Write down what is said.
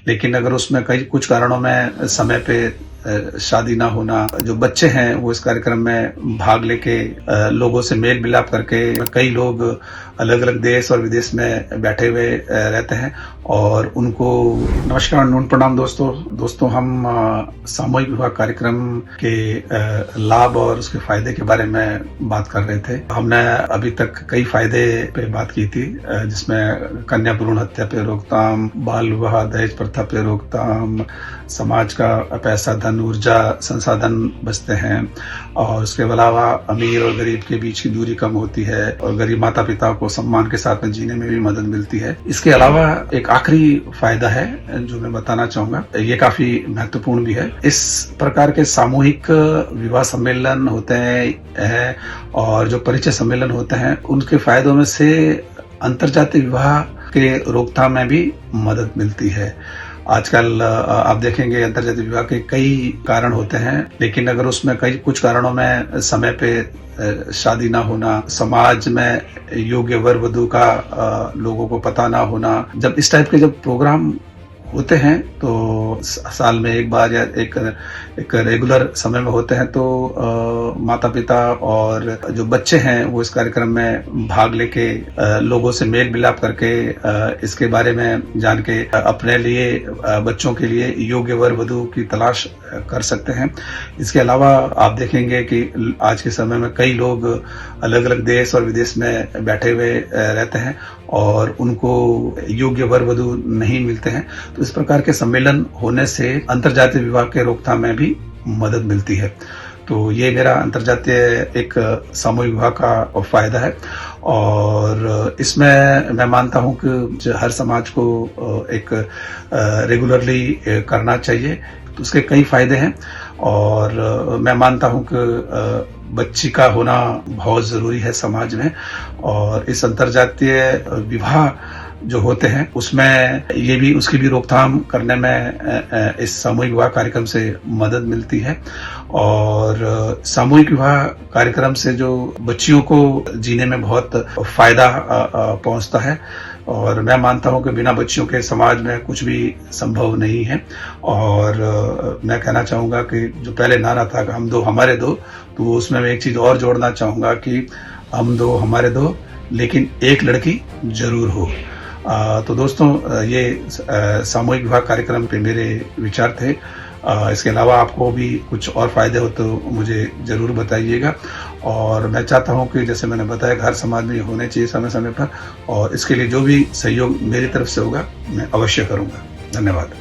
लेकिन अगर उसमें कई कुछ कारणों में समय पे शादी ना होना, जो बच्चे हैं वो इस कार्यक्रम में भाग लेके लोगों से मेल मिलाप करके, कई लोग अलग अलग देश और विदेश में बैठे हुए रहते हैं और उनको नमस्कार नून प्रणाम दोस्तों हम सामूहिक विवाह कार्यक्रम के लाभ और उसके फायदे के बारे में बात कर रहे थे। हमने अभी तक कई फायदे पे बात की थी, जिसमें कन्या भ्रूण हत्या पे रोकथाम, बाल विवाह, दहेज प्रथा पे रोकथाम, समाज का पैसा, धन, ऊर्जा, संसाधन बचते हैं और उसके अलावा अमीर और गरीब के बीच की दूरी कम होती है और गरीब माता पिता को सम्मान के साथ में जीने में भी मदद मिलती है। इसके अलावा एक आखिरी फायदा है जो मैं बताना चाहूंगा, ये काफी महत्वपूर्ण भी है। इस प्रकार के सामूहिक विवाह सम्मेलन होते हैं और जो परिचय सम्मेलन होते हैं, उनके फायदों में से अंतरजातीय विवाह के रोकथाम में भी मदद मिलती है। आजकल आप देखेंगे अंतरजातीय विवाह के कई कारण होते हैं, लेकिन अगर उसमें कई कुछ कारणों में समय पे शादी ना होना, समाज में योग्य वर वधू का लोगों को पता ना होना, जब इस टाइप के जब प्रोग्राम होते हैं तो साल में एक बार या एक रेगुलर समय में होते हैं, तो माता पिता और जो बच्चे हैं वो इस कार्यक्रम में भाग लेके लोगों से मेल मिलाप करके इसके बारे में जान के अपने लिए, बच्चों के लिए योग्य वर वधू की तलाश कर सकते हैं। इसके अलावा आप देखेंगे कि आज के समय में कई लोग अलग अलग देश और विदेश में बैठे हुए रहते हैं और उनको योग्य वर वधू नहीं मिलते हैं, तो इस प्रकार के सम्मेलन होने से अंतरजातीय विवाह के रोकथाम में भी मदद मिलती है। तो ये मेरा अंतरजातीय एक सामूहिक विवाह का फायदा है और इसमें मैं मानता हूँ कि हर समाज को एक रेगुलरली करना चाहिए, तो उसके कई फायदे हैं और मैं मानता हूँ कि बच्ची का होना बहुत जरूरी है समाज में और इस अंतरजातीय विवाह जो होते हैं उसमें ये भी उसकी भी रोकथाम करने में इस सामूहिक विवाह कार्यक्रम से मदद मिलती है और सामूहिक विवाह कार्यक्रम से जो बच्चियों को जीने में बहुत फायदा पहुंचता है और मैं मानता हूं कि बिना बच्चियों के समाज में कुछ भी संभव नहीं है। और मैं कहना चाहूंगा कि जो पहले नारा था कि हम दो हमारे दो, तो उसमें मैं एक चीज और जोड़ना चाहूंगा कि हम दो हमारे दो, लेकिन एक लड़की जरूर हो। तो दोस्तों ये सामूहिक विवाह कार्यक्रम पे मेरे विचार थे। इसके अलावा आपको भी कुछ और फायदे हो तो मुझे जरूर बताइएगा और मैं चाहता हूं कि जैसे मैंने बताया हर समाज में ये होने चाहिए समय समय पर, और इसके लिए जो भी सहयोग मेरी तरफ से होगा मैं अवश्य करूंगा। धन्यवाद।